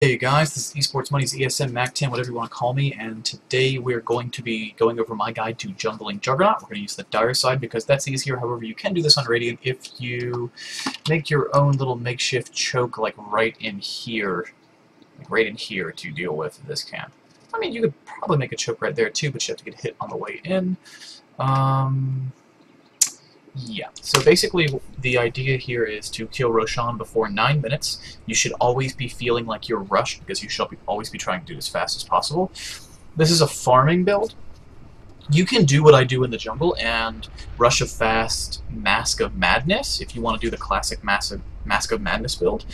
Hey guys, this is Esports Money's ESM Mac 10, whatever you want to call me, and today we're going to be going over my guide to jungling Juggernaut. We're going to use the dire side because that's easier. However, you can do this on Radiant if you make your own little makeshift choke like right in here to deal with this camp. I mean, you could probably make a choke right there too, but you have to get hit on the way in. Yeah, so basically the idea here is to kill Roshan before 9 minutes. You should always be feeling like you're rushed because you should always be trying to do it as fast as possible. This is a farming build. You can do what I do in the jungle and rush a fast Mask of Madness if you want to do the classic Mask of Madness build.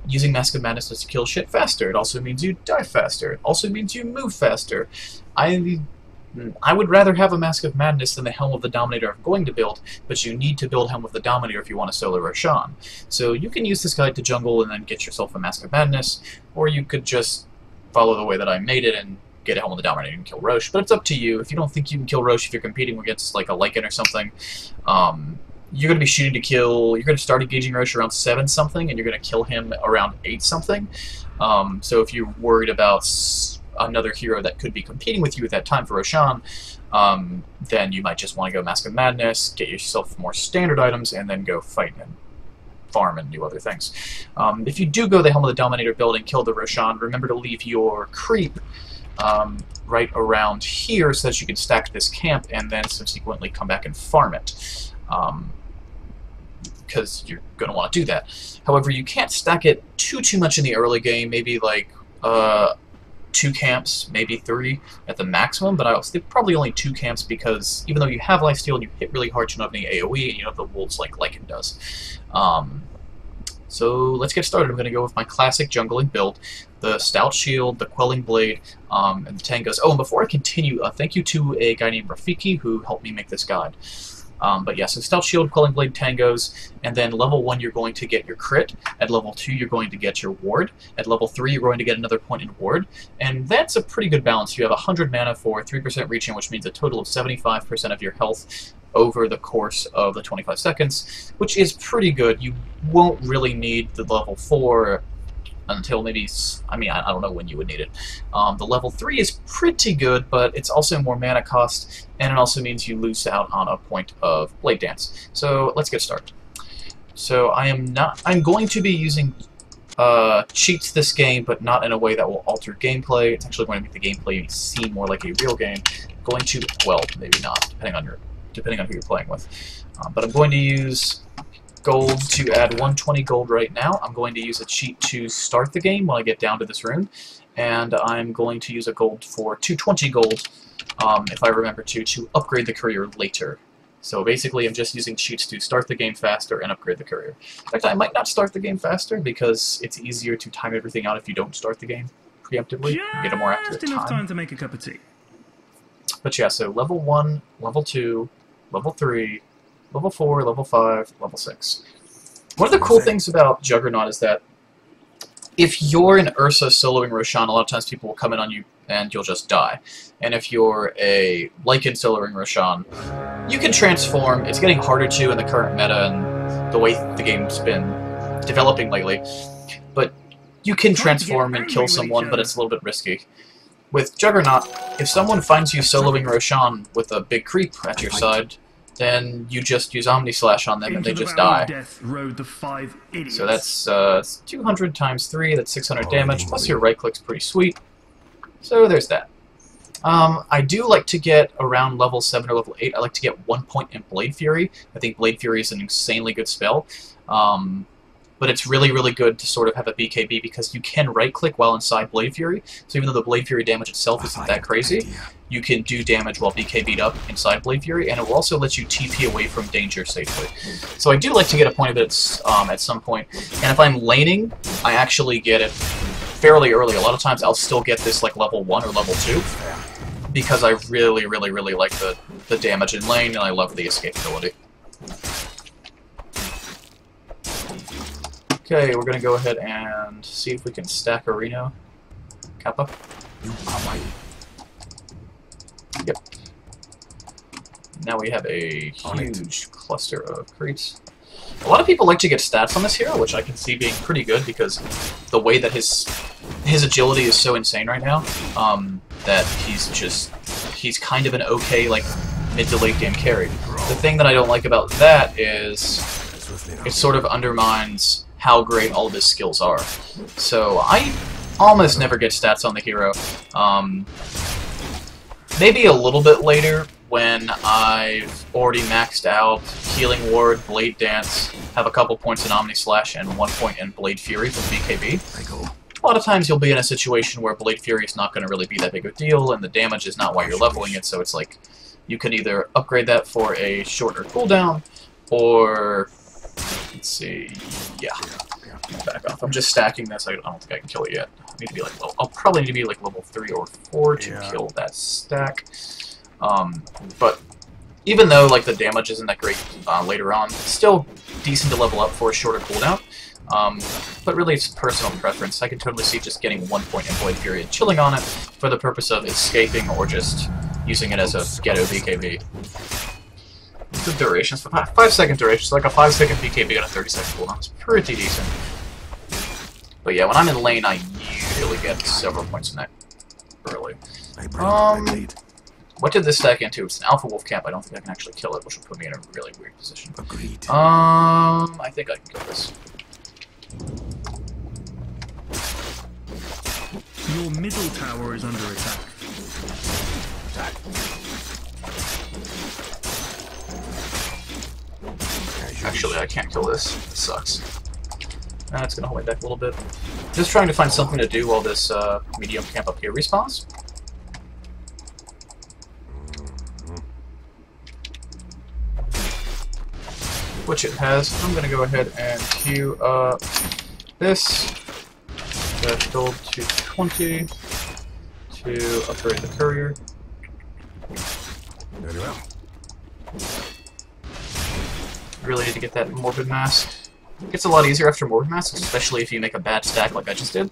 Using Mask of Madness is to kill shit faster. It also means you die faster. It also means you move faster. I would rather have a Mask of Madness than the Helm of the Dominator I'm going to build, but you need to build Helm of the Dominator if you want to solo Roshan. So you can use this guide to jungle and then get yourself a Mask of Madness, or you could just follow the way that I made it and get a Helm of the Dominator and kill Rosh. But it's up to you. If you don't think you can kill Rosh if you're competing against like a Lycan or something, you're going to be shooting to kill. You're going to start engaging Rosh around 7-something, and you're going to kill him around 8-something. So if you're worried about another hero that could be competing with you at that time for Roshan, then you might just want to go Mask of Madness, get yourself more standard items, and then go fight and farm and do other things. If you do go the Helm of the Dominator build and kill the Roshan, remember to leave your creep right around here so that you can stack this camp and then subsequently come back and farm it. Because you're going to want to do that. However, you can't stack it too much in the early game, maybe like 2 camps, maybe 3 at the maximum, but I would say probably only 2 camps because even though you have lifesteal and you hit really hard, you don't have any AoE, and you don't have the wolves like Lycan does. So let's get started. I'm going to go with my classic jungling build, the Stout Shield, the Quelling Blade, and the Tangos. Oh, and before I continue, thank you to a guy named Rafiki who helped me make this guide. But yeah, so Stout Shield, Quelling Blade, Tangos, and then level 1 you're going to get your crit, at level 2 you're going to get your ward, at level 3 you're going to get another point in ward, and that's a pretty good balance. You have 100 mana for 3% reaching, which means a total of 75% of your health over the course of the 25 seconds, which is pretty good. You won't really need the level 4 until maybe, I mean, I don't know when you would need it. The level 3 is pretty good, but it's also more mana cost, and it also means you lose out on a point of Blade Dance. So let's get started. So I'm going to be using cheats this game, but not in a way that will alter gameplay. It's actually going to make the gameplay seem more like a real game. I'm going to, well, maybe not, depending on who you're playing with. But I'm going to use gold to add 120 gold right now. I'm going to use a cheat to start the game when I get down to this room, and I'm going to use a gold for 220 gold, if I remember to upgrade the courier later. So basically I'm just using cheats to start the game faster and upgrade the courier. In fact, I might not start the game faster because it's easier to time everything out if you don't start the game preemptively. You get a more accurate time. Just enough time to make a cup of tea. But yeah, so level 1, level 2, level 3, level 4, level 5, level 6. One of the cool things about Juggernaut is that if you're an Ursa soloing Roshan, a lot of times people will come in on you and you'll just die. And if you're a Lycan soloing Roshan, you can transform. It's getting harder to in the current meta and the way the game's been developing lately. But you can transform and kill someone, but it's a little bit risky. With Juggernaut, if someone finds you soloing Roshan with a big creep at your side, then you just use Omni Slash on them and they just die. So that's 200 times 3, that's 600 damage, plus your right click's pretty sweet. So there's that. I do like to get around level 7 or level 8, I like to get 1 point in Blade Fury. I think Blade Fury is an insanely good spell. But it's really good to sort of have a BKB because you can right-click while inside Blade Fury. So even though the Blade Fury damage itself isn't that crazy, you can do damage while BKB'd up inside Blade Fury, and it will also let you TP away from danger safely. So I do like to get a point of it at some point. And if I'm laning, I actually get it fairly early. A lot of times I'll still get this like level 1 or level 2 because I really like the damage in lane, and I love the escapability. Okay, we're going to go ahead and see if we can stack a Reno. Kappa. Yep. Now we have a huge cluster of creeps. A lot of people like to get stats on this hero, which I can see being pretty good because the way that his agility is so insane right now, that he's kind of an okay, like, mid to late game carry. The thing that I don't like about that is it sort of undermines how great all of his skills are. So I almost never get stats on the hero. Maybe a little bit later when I've already maxed out Healing Ward, Blade Dance, have a couple points in Omni Slash, and 1 point in Blade Fury from BKB. A lot of times you'll be in a situation where Blade Fury is not going to really be that big of a deal, and the damage is not why you're leveling it, so it's like you can either upgrade that for a shorter cooldown, or... let's see... yeah. Back off. I'm just stacking this. I don't think I can kill it yet. I need to be like... I'll probably need to be like level 3 or 4 to kill that stack. But even though like the damage isn't that great later on, it's still decent to level up for a shorter cooldown. But really it's personal preference. I can totally see just getting 1 point in Blade Fury and chilling on it for the purpose of escaping or just using it as a ghetto BKB. The durations, 5-second duration, so like a 5-second BKB on a 30-second cooldown. It's pretty decent. But yeah, when I'm in lane, I usually get several points in that early. What did this stack into? It's an Alpha Wolf camp. I don't think I can actually kill it, which will put me in a really weird position. Agreed. I think I can kill this. Your middle tower is under attack. Actually, I can't kill this. This sucks. It's gonna hold me back a little bit. Just trying to find something to do while this medium camp up here respawns. Which it has. I'm gonna go ahead and queue up this. Build to 20 to upgrade the courier. Very well. Really need to get that Morbid Mask. It gets a lot easier after Morbid Mask, especially if you make a bad stack like I just did.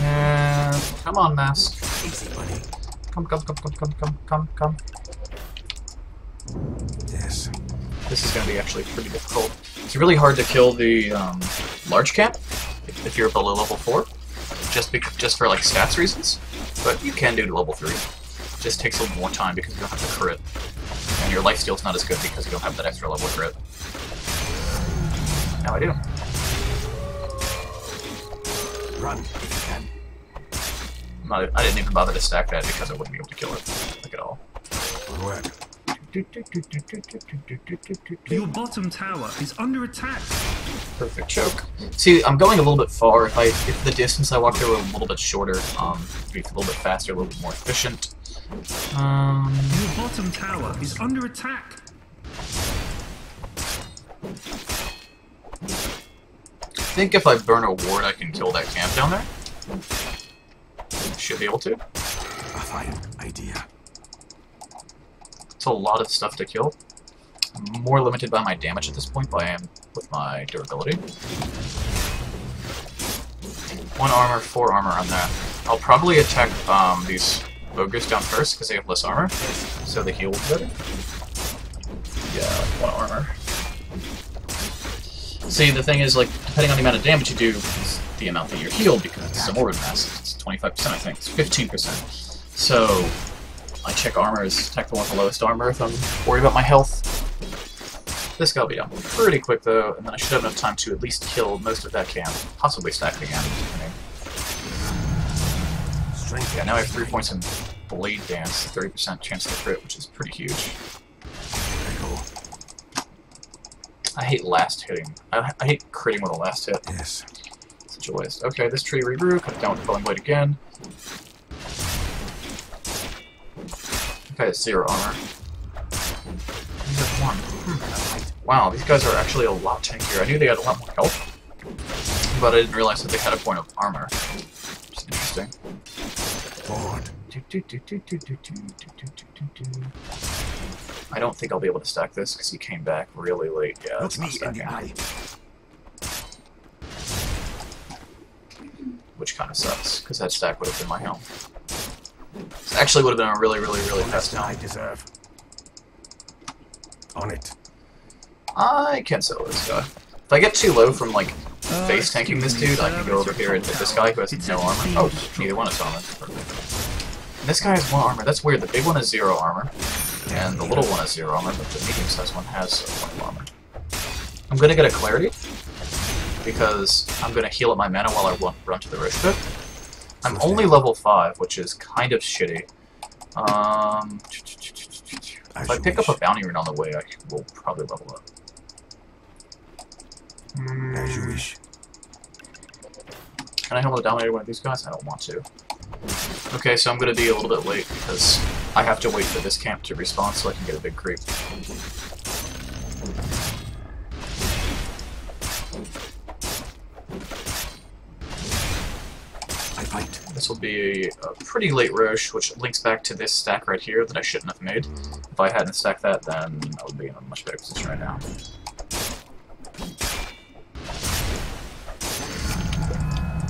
And come on, Mask. Easy, buddy. Come. Yes. This is going to be actually pretty difficult. It's really hard to kill the large camp if you're below level 4, just for like stats reasons. But you can do to level 3. It just takes a little more time because you don't have the crit, and your lifesteal's not as good because you don't have that extra level crit. Now I do. Run if you can. I didn't even bother to stack that because I wouldn't be able to kill it, like at all. Good work. Your bottom tower is under attack. Perfect choke. See, I'm going a little bit far. If the distance I walk there were a little bit shorter, it'd be a little bit faster, a little bit more efficient. Your bottom tower is under attack. I think if I burn a ward, I can kill that camp down there. Should be able to. A fine idea. It's a lot of stuff to kill. I'm more limited by my damage at this point than I am with my durability. 1 armor, 4 armor on that. I'll probably attack these ogres down first because they have less armor, so they heal better. Yeah, 1 armor. See, the thing is, like, depending on the amount of damage you do, is the amount that you're healed because it's a Morbid Mask. It's 25%, I think. It's 15%. So I check armors, attack the one with the lowest armor if I'm worried about my health. This guy will be done pretty quick though, and then I should have enough time to at least kill most of that camp, possibly stack it again. Strength. Yeah, now I have 3 points in Blade Dance, 30% chance to crit, which is pretty huge. I hate last hitting. I hate critting with a last hit. Yes. Such a waste. Okay, this tree regrew, cut it down with the Quelling Blade again. Okay, it's 0 armor. These have 1. Wow, these guys are actually a lot tankier. I knew they had a lot more health, but I didn't realize that they had a point of armor. Which is interesting. Forward. I don't think I'll be able to stack this because he came back really late. Yeah, Look that's me not in the stacking. eye. Which kind of sucks, because that stack would have been my helm. This actually would have been a really, really, really fast helm. I deserve. On it. I can sell this guy. If I get too low from, like, face tanking this dude, I can go over here and hit this guy who has no armor. Oh, neither one has armor. Perfect. And this guy has 1 armor. That's weird. The big one has 0 armor, and the little one has 0 armor, but the medium-sized one has 1 armor. I'm gonna get a clarity, because I'm gonna heal up my mana while I run to the Rosh Pit. I'm only level 5, which is kind of shitty. If I pick up a bounty rune on the way, I will probably level up. As you wish. Can I help the Dominator one of these guys? I don't want to. Okay, so I'm going to be a little bit late because I have to wait for this camp to respawn so I can get a big creep. I fight. This will be a pretty late Rosh, which links back to this stack right here that I shouldn't have made. If I hadn't stacked that, then I would be in a much better position right now.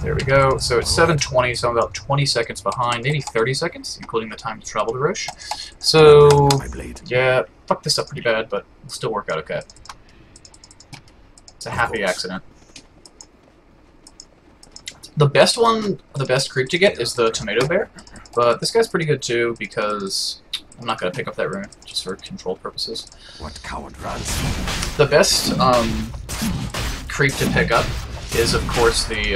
There we go. So it's 7:20, so I'm about 20 seconds behind, maybe 30 seconds, including the time to travel to Rosh. So, yeah, fucked this up pretty bad, but it'll still work out okay. It's a happy accident. The best creep to get is the Tomato Bear, but this guy's pretty good too because I'm not going to pick up that rune, just for control purposes. What coward runs? The best creep to pick up is, of course, the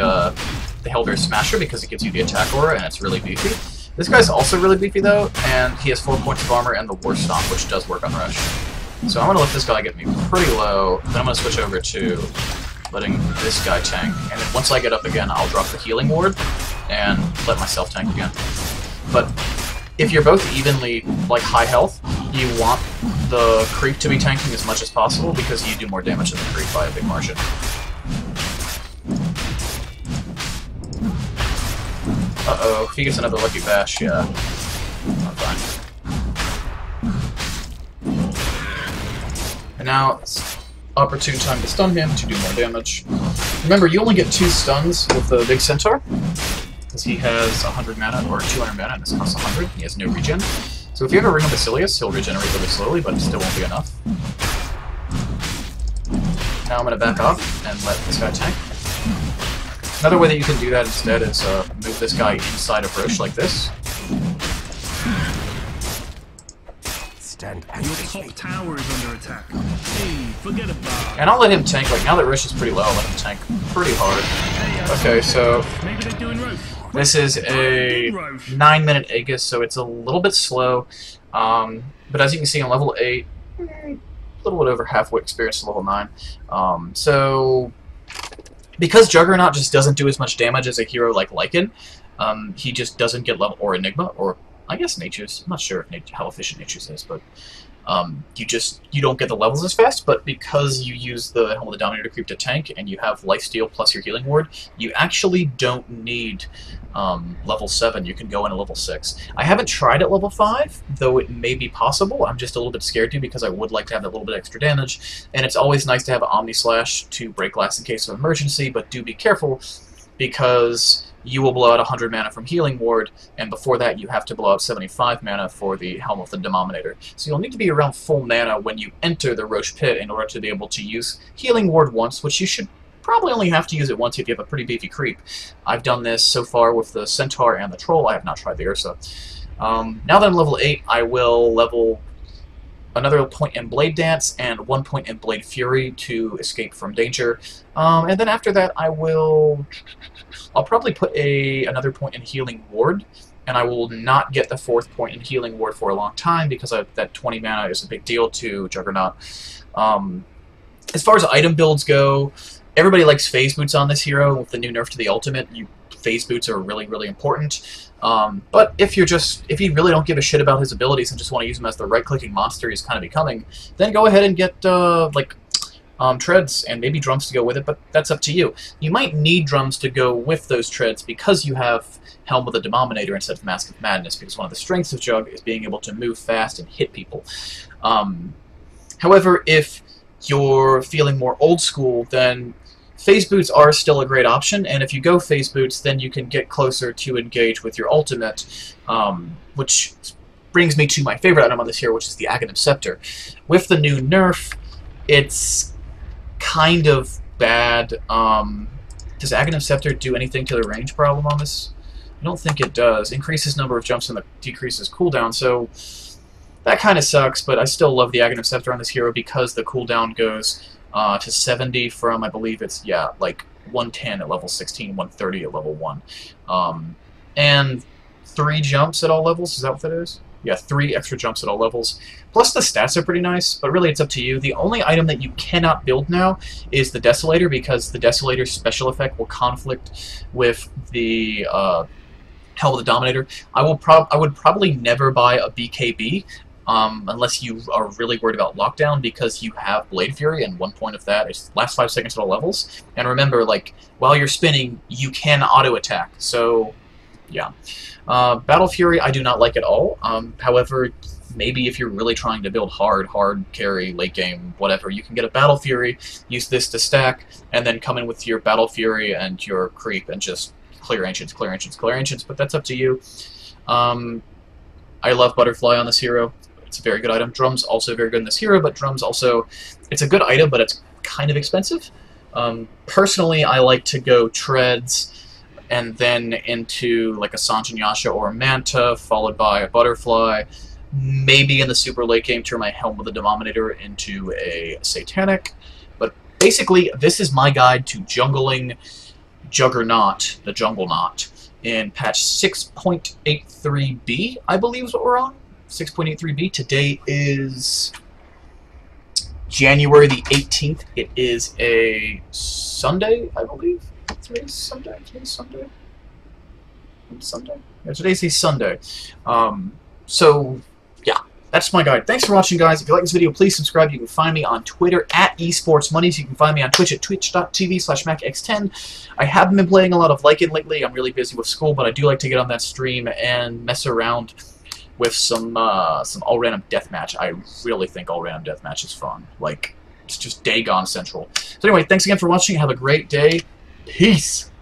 Hellbear Smasher, because it gives you the attack aura and it's really beefy. This guy's also really beefy though, and he has 4 points of armor and the War Stomp, which does work on Rush. So I'm going to let this guy get me pretty low, then I'm going to switch over to letting this guy tank, and then once I get up again, I'll drop the healing ward and let myself tank again. But if you're both evenly, like, high health, you want the creep to be tanking as much as possible because you do more damage than the creep by a big margin. Uh-oh, if he gets another lucky bash, yeah, I'm fine. And now it's opportune time to stun him to do more damage. Remember, you only get 2 stuns with the big centaur, because he has 100 mana, or 200 mana, and this costs 100. He has no regen. So if you have a Ring of Basilius, he'll regenerate really slowly, but it still won't be enough. Now I'm going to back off and let this guy tank. Another way that you can do that instead is move this guy inside of Rosh like this. Stand Your top tower is under attack. Hey, forget about it. And I'll let him tank, like, now that Rosh is pretty low, I'll let him tank pretty hard. Okay, so Maybe they're doing Rosh. this is a 9-minute Aegis, so it's a little bit slow. But as you can see on level 8, a little bit over halfway experience to level 9. So because Juggernaut just doesn't do as much damage as a hero like Lycan, he just doesn't get level, or Enigma, or I guess Nature's. I'm not sure if how efficient Nature's is, but you don't get the levels as fast. But because you use the Helm of the Dominator creep to tank, and you have lifesteal plus your healing ward, you actually don't need level 7. You can go in at level 6. I haven't tried at level 5, though it may be possible. I'm just a little bit scared to because I would like to have that little bit extra damage, and it's always nice to have Omni Slash to break glass in case of emergency. But do be careful, because you will blow out 100 mana from Healing Ward, and before that you have to blow out 75 mana for the Helm of the Denominator. So you'll need to be around full mana when you enter the Rosh Pit in order to be able to use Healing Ward once, which you should probably only have to use it once if you have a pretty beefy creep. I've done this so far with the Centaur and the Troll. I have not tried the Ursa. Now that I'm level 8, I will level another point in Blade Dance and 1 point in Blade Fury to escape from danger. And then after that, I'll probably put another point in Healing Ward, and I will not get the 4th point in Healing Ward for a long time because that 20 mana is a big deal to Juggernaut. As far as item builds go, everybody likes Phase Boots on this hero. With the new nerf to the ultimate, Phase Boots are really, really important. But if you really don't give a shit about his abilities and just want to use him as the right-clicking monster he's kind of becoming, then go ahead and get treads and maybe drums to go with it, but that's up to you. You might need drums to go with those treads because you have Helm of the Denominator instead of Mask of Madness, because one of the strengths of Jug is being able to move fast and hit people. However, if you're feeling more old school, then phase boots are still a great option, and if you go phase boots, then you can get closer to engage with your ultimate, which brings me to my favorite item on this hero, which is the Aghanim Scepter. With the new nerf, it's kind of bad. Does Aghanim Scepter do anything to the range problem on this? I don't think it does. Increases number of jumps and decreases cooldown, so that kind of sucks, but I still love the Aghanim Scepter on this hero because the cooldown goes to 70 from, I believe it's, yeah, like 110 at level 16, 130 at level 1. And 3 jumps at all levels, is that what that is? Yeah, 3 extra jumps at all levels. Plus the stats are pretty nice, but really it's up to you. The only item that you cannot build now is the Desolator, because the Desolator's special effect will conflict with the Hell with the Dominator. I would probably never buy a BKB unless you are really worried about lockdown, because you have Blade Fury, and one point of that is last 5 seconds at all levels. And remember, like, while you're spinning, you can auto attack. So, yeah. Battle Fury, I do not like at all. However, maybe if you're really trying to build hard carry, late game, whatever, you can get a Battle Fury, use this to stack, and then come in with your Battle Fury and your Creep and just clear Ancients, clear Ancients, clear Ancients, but that's up to you. I love Butterfly on this hero. It's a very good item. Drum's also very good in this hero, but Drum's also... It's a good item, but it's kind of expensive. Personally, I like to go Treads, and then into like a Sanjin Yasha or a Manta, followed by a Butterfly. Maybe in the super late game, turn my Helm with the Denominator into a Satanic. But basically, this is my guide to jungling Juggernaut, the Juggernaut, in patch 6.83b, I believe is what we're on. 6.83b. Today is January the 18th. It is a Sunday, I believe. Today's Sunday. Today's Sunday. Sunday. Yeah, today's a Sunday. So yeah, that's my guide. Thanks for watching, guys. If you like this video, please subscribe. You can find me on Twitter at esportsmoney. You can find me on Twitch at twitch.tv/macx10. I haven't been playing a lot of Lycan lately. I'm really busy with school, but I do like to get on that stream and mess around with some all-random deathmatch. I really think all-random deathmatch is fun. Like, it's just Dagon Central. So anyway, thanks again for watching. Have a great day. Peace!